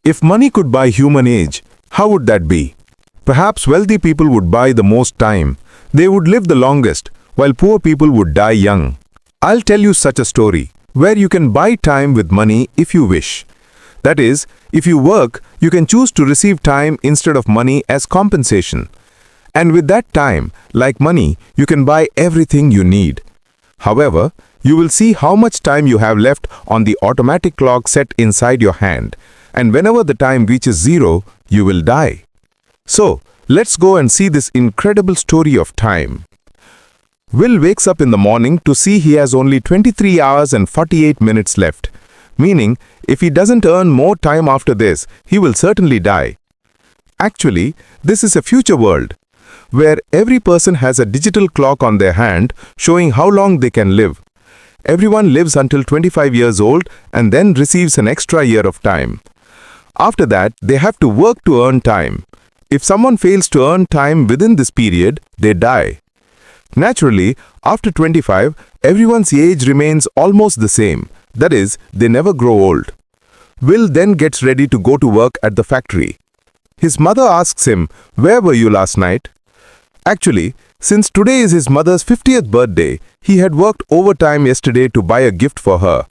If money could buy human age, how would that be? Perhaps wealthy people would buy the most time. They would live the longest, while poor people would die young. I'll tell you such a story, where you can buy time with money if you wish. That is, if you work, you can choose to receive time instead of money as compensation. And with that time, like money, you can buy everything you need. However, you will see how much time you have left on the automatic clock set inside your hand, and whenever the time reaches zero, you will die. So, let's go and see this incredible story of time. Will wakes up in the morning to see he has only 23 hours and 48 minutes left, meaning if he doesn't earn more time after this, he will certainly die. Actually, this is a future world, where every person has a digital clock on their hand showing how long they can live. Everyone lives until 25 years old and then receives an extra year of time. After that, they have to work to earn time. If someone fails to earn time within this period, they die. Naturally, after 25, everyone's age remains almost the same. That is, they never grow old. Will then gets ready to go to work at the factory. His mother asks him, "Where were you last night?" Actually, since today is his mother's 50th birthday, he had worked overtime yesterday to buy a gift for her.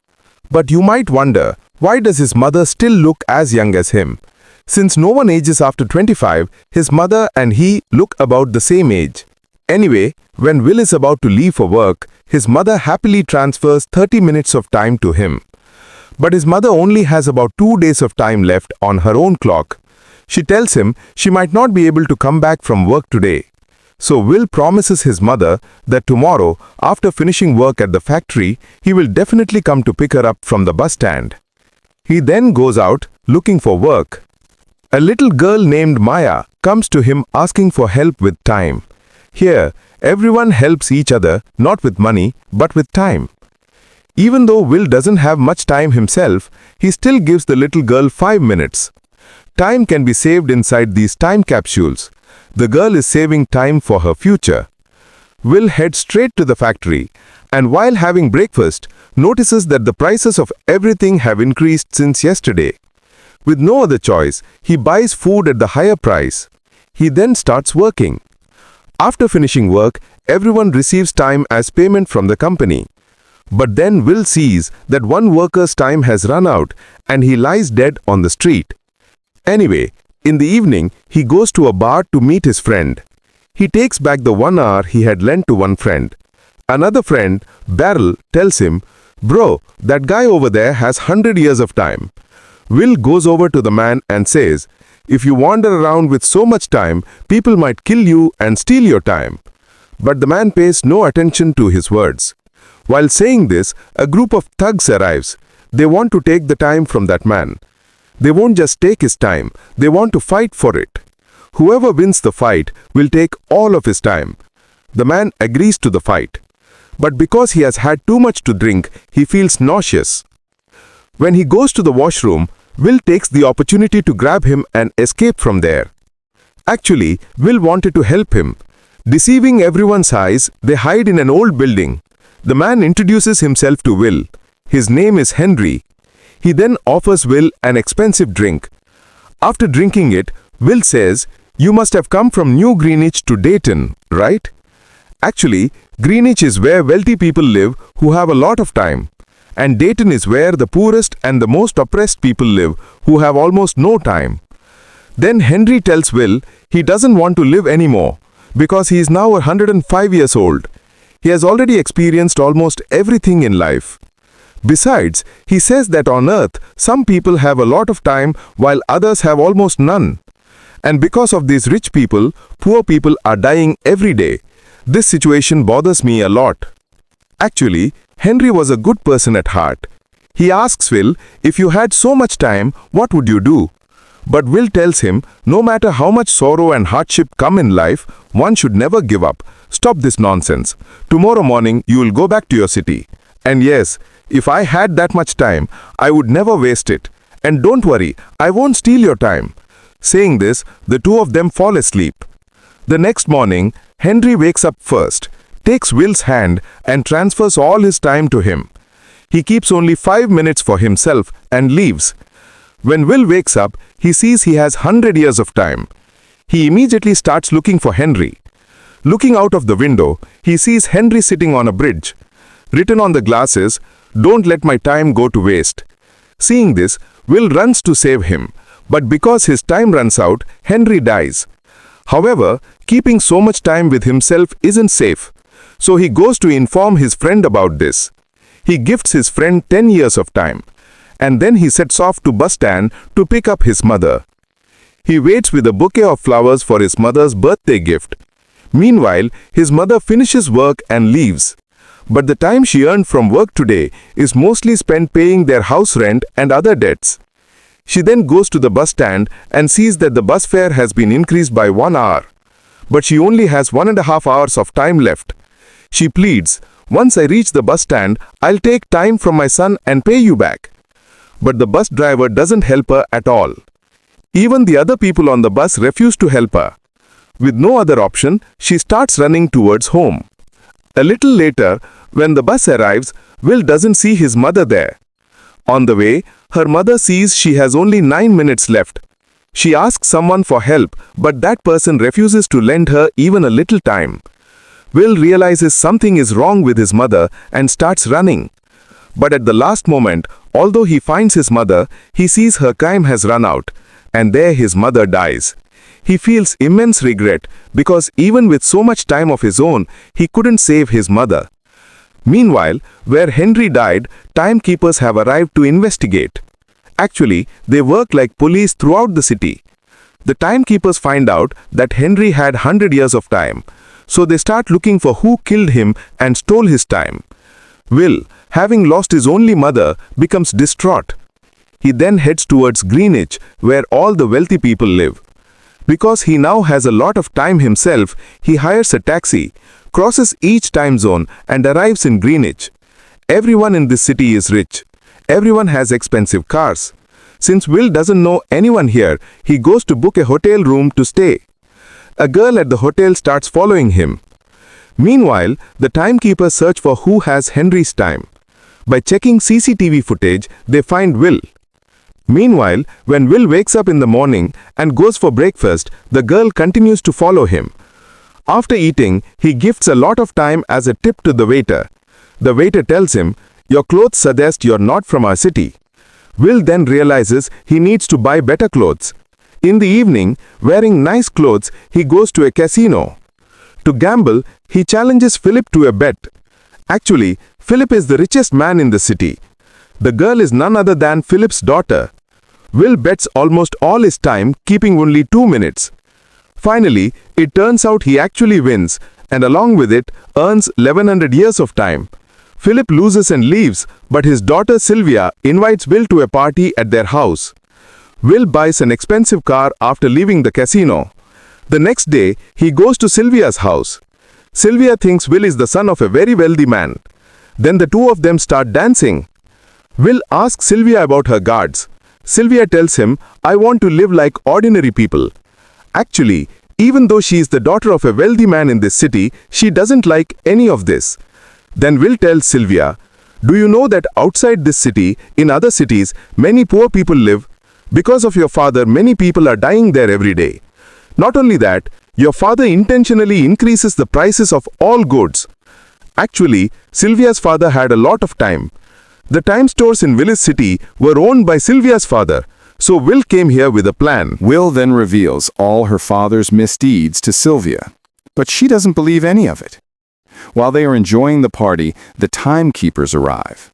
But you might wonder, why does his mother still look as young as him? Since no one ages after 25, his mother and he look about the same age. Anyway, when Will is about to leave for work, his mother happily transfers 30 minutes of time to him. But his mother only has about 2 days of time left on her own clock. She tells him she might not be able to come back from work today. So Will promises his mother that tomorrow, after finishing work at the factory, he will definitely come to pick her up from the bus stand. He then goes out looking for work. A little girl named Maya comes to him asking for help with time. Here, everyone helps each other, not with money, but with time. Even though Will doesn't have much time himself, he still gives the little girl 5 minutes. Time can be saved inside these time capsules. The girl is saving time for her future. Will heads straight to the factory, and while having breakfast, notices that the prices of everything have increased since yesterday. With no other choice, he buys food at the higher price. He then starts working. After finishing work, everyone receives time as payment from the company. But then Will sees that one worker's time has run out and he lies dead on the street. Anyway, in the evening, he goes to a bar to meet his friend. He takes back the 1 hour he had lent to one friend. Another friend, Beryl, tells him, "Bro, that guy over there has 100 years of time." Will goes over to the man and says, "If you wander around with so much time, people might kill you and steal your time." But the man pays no attention to his words. While saying this, a group of thugs arrives. They want to take the time from that man. They won't just take his time, they want to fight for it. Whoever wins the fight will take all of his time. The man agrees to the fight. But because he has had too much to drink, he feels nauseous. When he goes to the washroom, Will takes the opportunity to grab him and escape from there. Actually, Will wanted to help him. Deceiving everyone's eyes, they hide in an old building. The man introduces himself to Will. His name is Henry. He then offers Will an expensive drink. After drinking it, Will says, "You must have come from New Greenwich to Dayton, right?" Actually, Greenwich is where wealthy people live who have a lot of time. And Dayton is where the poorest and the most oppressed people live who have almost no time. Then Henry tells Will he doesn't want to live anymore because he is now 105 years old. He has already experienced almost everything in life. Besides, he says that on earth, some people have a lot of time while others have almost none. And because of these rich people, poor people are dying every day. This situation bothers me a lot. Actually, Henry was a good person at heart. He asks Will, "If you had so much time, what would you do?" But Will tells him, no matter how much sorrow and hardship come in life, one should never give up. Stop this nonsense. Tomorrow morning, you will go back to your city. And yes, if I had that much time, I would never waste it. And don't worry, I won't steal your time. Saying this, the two of them fall asleep. The next morning, Henry wakes up first, takes Will's hand and transfers all his time to him. He keeps only 5 minutes for himself and leaves. When Will wakes up, he sees he has 100 years of time. He immediately starts looking for Henry. Looking out of the window, he sees Henry sitting on a bridge. Written on the glass is, "Don't let my time go to waste." Seeing this, Will runs to save him, but because his time runs out, Henry dies. However, keeping so much time with himself isn't safe, so he goes to inform his friend about this. He gifts his friend 10 years of time, and then he sets off to bus stand to pick up his mother. He waits with a bouquet of flowers for his mother's birthday gift. Meanwhile, his mother finishes work and leaves. But the time she earned from work today is mostly spent paying their house rent and other debts. She then goes to the bus stand and sees that the bus fare has been increased by 1 hour. But she only has 1.5 hours of time left. She pleads, "Once I reach the bus stand, I'll take time from my son and pay you back." But the bus driver doesn't help her at all. Even the other people on the bus refuse to help her. With no other option, she starts running towards home. A little later, when the bus arrives, Will doesn't see his mother there. On the way, her mother sees she has only 9 minutes left. She asks someone for help, but that person refuses to lend her even a little time. Will realizes something is wrong with his mother and starts running. But at the last moment, although he finds his mother, he sees her time has run out, and there his mother dies. He feels immense regret because even with so much time of his own, he couldn't save his mother. Meanwhile, where Henry died, timekeepers have arrived to investigate. Actually, they work like police throughout the city. The timekeepers find out that Henry had 100 years of time, so they start looking for who killed him and stole his time. Will, having lost his only mother, becomes distraught. He then heads towards Greenwich, where all the wealthy people live. Because he now has a lot of time himself, he hires a taxi, crosses each time zone, and arrives in Greenwich. Everyone in this city is rich. Everyone has expensive cars. Since Will doesn't know anyone here, he goes to book a hotel room to stay. A girl at the hotel starts following him. Meanwhile, the timekeepers search for who has Henry's time. By checking CCTV footage, they find Will. Meanwhile, when Will wakes up in the morning and goes for breakfast, the girl continues to follow him. After eating, he gifts a lot of time as a tip to the waiter. The waiter tells him, "Your clothes suggest you're not from our city." Will then realizes he needs to buy better clothes. In the evening, wearing nice clothes, he goes to a casino. To gamble, he challenges Philip to a bet. Actually, Philip is the richest man in the city. The girl is none other than Philip's daughter. Will bets almost all his time, keeping only 2 minutes. Finally, it turns out he actually wins, and along with it, earns 1100 years of time. Philip loses and leaves, but his daughter Sylvia invites Will to a party at their house. Will buys an expensive car after leaving the casino. The next day, he goes to Sylvia's house. Sylvia thinks Will is the son of a very wealthy man. Then the two of them start dancing. Will asks Sylvia about her guards. Sylvia tells him, "I want to live like ordinary people." Actually, even though she is the daughter of a wealthy man in this city, she doesn't like any of this. Then Will tells Sylvia, "Do you know that outside this city, in other cities, many poor people live? Because of your father, many people are dying there every day. Not only that, your father intentionally increases the prices of all goods." Actually, Sylvia's father had a lot of time. The time stores in Will's city were owned by Sylvia's father, so Will came here with a plan. Will then reveals all her father's misdeeds to Sylvia, but she doesn't believe any of it. While they are enjoying the party, the timekeepers arrive.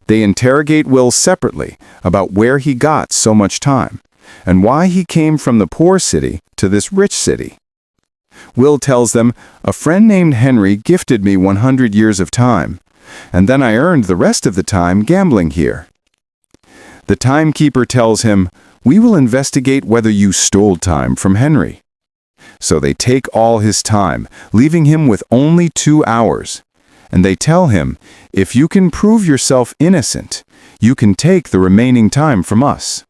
They interrogate Will separately about where he got so much time, and why he came from the poor city to this rich city. Will tells them, "A friend named Henry gifted me 100 years of time, and then I earned the rest of the time gambling here." The timekeeper tells him, "We will investigate whether you stole time from Henry." So they take all his time, leaving him with only 2 hours. And they tell him, "If you can prove yourself innocent, you can take the remaining time from us."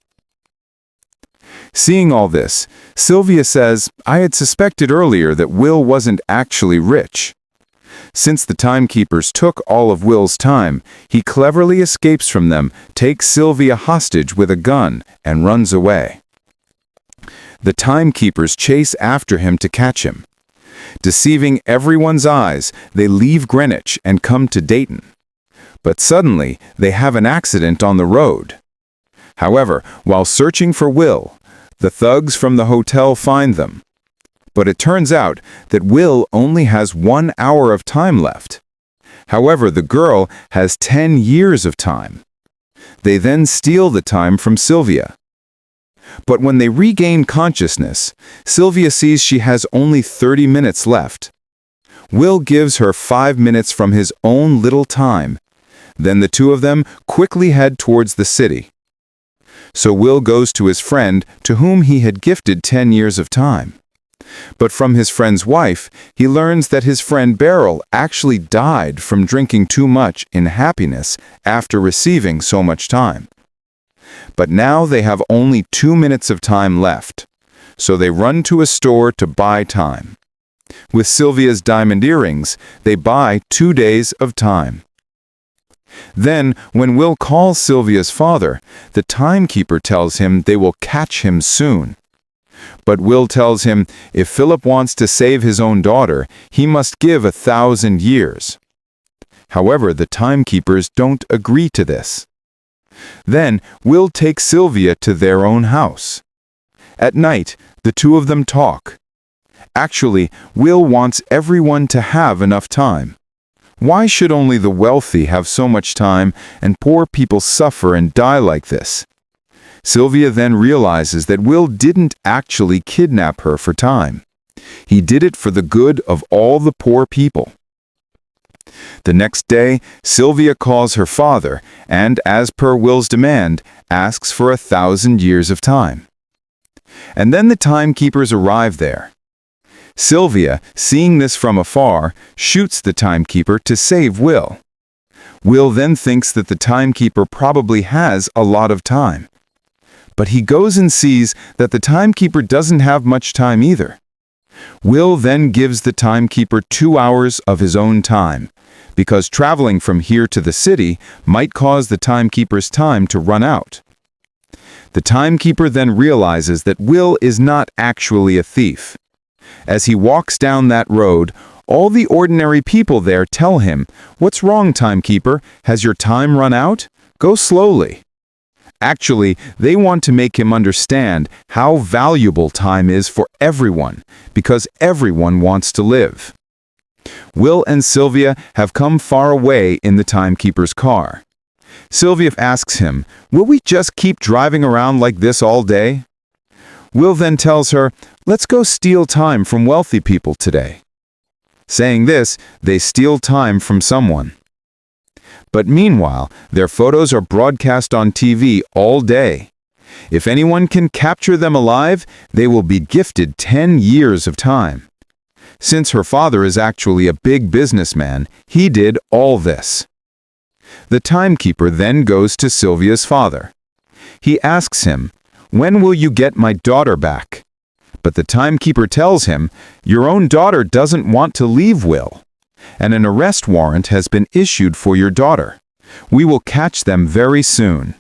Seeing all this, Sylvia says, "I had suspected earlier that Will wasn't actually rich." Since the timekeepers took all of Will's time, he cleverly escapes from them, takes Sylvia hostage with a gun, and runs away. The timekeepers chase after him to catch him. Deceiving everyone's eyes, they leave Greenwich and come to Dayton. But suddenly, they have an accident on the road. However, while searching for Will, the thugs from the hotel find them. But it turns out that Will only has 1 hour of time left. However, the girl has 10 years of time. They then steal the time from Sylvia. But when they regain consciousness, Sylvia sees she has only 30 minutes left. Will gives her 5 minutes from his own little time. Then the two of them quickly head towards the city. So Will goes to his friend, to whom he had gifted 10 years of time. But from his friend's wife, he learns that his friend Beryl actually died from drinking too much in happiness after receiving so much time. But now they have only 2 minutes of time left, so they run to a store to buy time. With Sylvia's diamond earrings, they buy 2 days of time. Then, when Will calls Sylvia's father, the timekeeper tells him they will catch him soon. But Will tells him if Philip wants to save his own daughter, he must give 1,000 years. However, the timekeepers don't agree to this. Then, Will takes Sylvia to their own house. At night, the two of them talk. Actually, Will wants everyone to have enough time. Why should only the wealthy have so much time and poor people suffer and die like this? Sylvia then realizes that Will didn't actually kidnap her for time. He did it for the good of all the poor people. The next day, Sylvia calls her father and, as per Will's demand, asks for 1,000 years of time. And then the timekeepers arrive there. Sylvia, seeing this from afar, shoots the timekeeper to save Will. Will then thinks that the timekeeper probably has a lot of time. But he goes and sees that the timekeeper doesn't have much time either. Will then gives the timekeeper 2 hours of his own time, because traveling from here to the city might cause the timekeeper's time to run out. The timekeeper then realizes that Will is not actually a thief. As he walks down that road, all the ordinary people there tell him, "What's wrong, timekeeper? Has your time run out? Go slowly." Actually, they want to make him understand how valuable time is for everyone, because everyone wants to live. Will and Sylvia have come far away in the timekeeper's car. Sylvia asks him, "Will we just keep driving around like this all day?" Will then tells her, "Let's go steal time from wealthy people today." Saying this, they steal time from someone. But meanwhile, their photos are broadcast on TV all day. If anyone can capture them alive, they will be gifted 10 years of time. Since her father is actually a big businessman, he did all this. The timekeeper then goes to Sylvia's father. He asks him, "When will you get my daughter back?" But the timekeeper tells him, "Your own daughter doesn't want to leave Will, and an arrest warrant has been issued for your daughter. We will catch them very soon."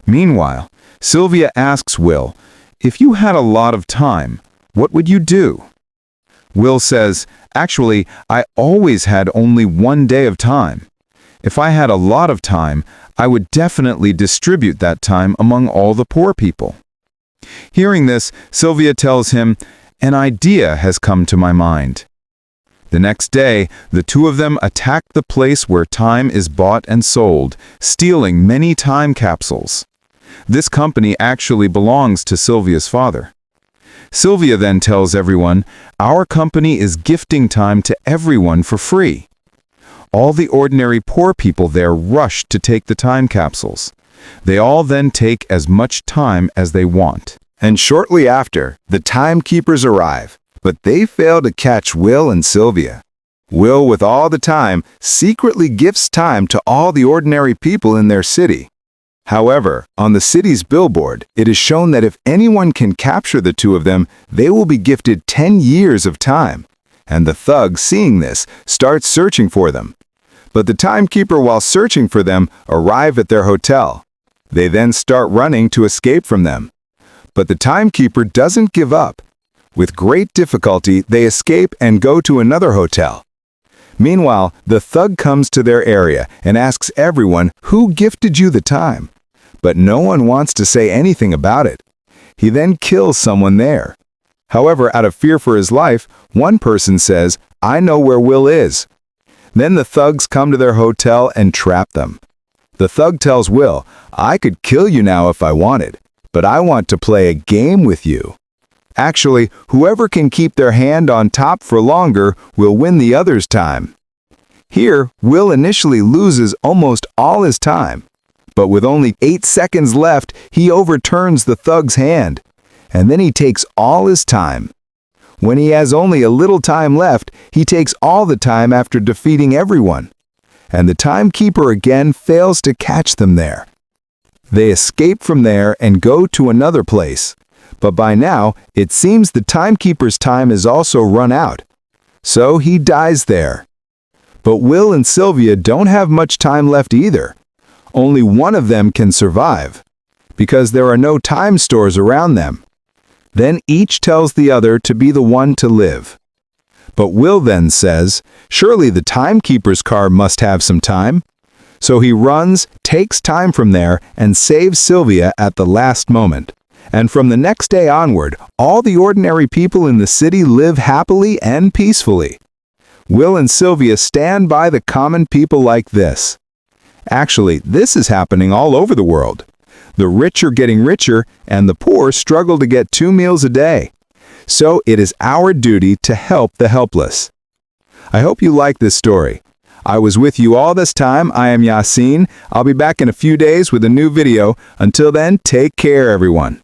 Meanwhile, Sylvia asks Will, "If you had a lot of time, what would you do?" Will says, "Actually, I always had only 1 day of time. If I had a lot of time, I would definitely distribute that time among all the poor people." Hearing this, Sylvia tells him, "An idea has come to my mind." The next day, the two of them attack the place where time is bought and sold, stealing many time capsules. This company actually belongs to Sylvia's father. Sylvia then tells everyone, "Our company is gifting time to everyone for free." All the ordinary poor people there rush to take the time capsules. They all then take as much time as they want. And shortly after, the timekeepers arrive, but they fail to catch Will and Sylvia. Will, with all the time, secretly gifts time to all the ordinary people in their city. However, on the city's billboard, it is shown that if anyone can capture the two of them, they will be gifted 10 years of time. and the thugs, seeing this, start searching for them. But the timekeeper, while searching for them, arrive at their hotel. They then start running to escape from them. But the timekeeper doesn't give up. With great difficulty, they escape and go to another hotel. Meanwhile, the thug comes to their area and asks everyone who gifted you the time. But no one wants to say anything about it. He then kills someone there. However, out of fear for his life, one person says, "I know where Will is." Then the thugs come to their hotel and trap them. The thug tells Will, "I could kill you now if I wanted, but I want to play a game with you. Actually, whoever can keep their hand on top for longer will win the other's time." Here, Will initially loses almost all his time, but with only 8 seconds left, he overturns the thug's hand, and then he takes all his time. When he has only a little time left, he takes all the time after defeating everyone, and the timekeeper again fails to catch them there. They escape from there and go to another place, but by now, it seems the timekeeper's time is also run out, so he dies there. But Will and Sylvia don't have much time left either. Only one of them can survive, because there are no time stores around them. Then each tells the other to be the one to live. But Will then says, surely the timekeeper's car must have some time. So he runs, takes time from there, and saves Sylvia at the last moment. And from the next day onward, all the ordinary people in the city live happily and peacefully. Will and Sylvia stand by the common people like this. Actually, this is happening all over the world. The rich are getting richer, and the poor struggle to get 2 meals a day. So it is our duty to help the helpless. I hope you like this story. I was with you all this time. I am Yasin. I'll be back in a few days with a new video. Until then, take care, everyone.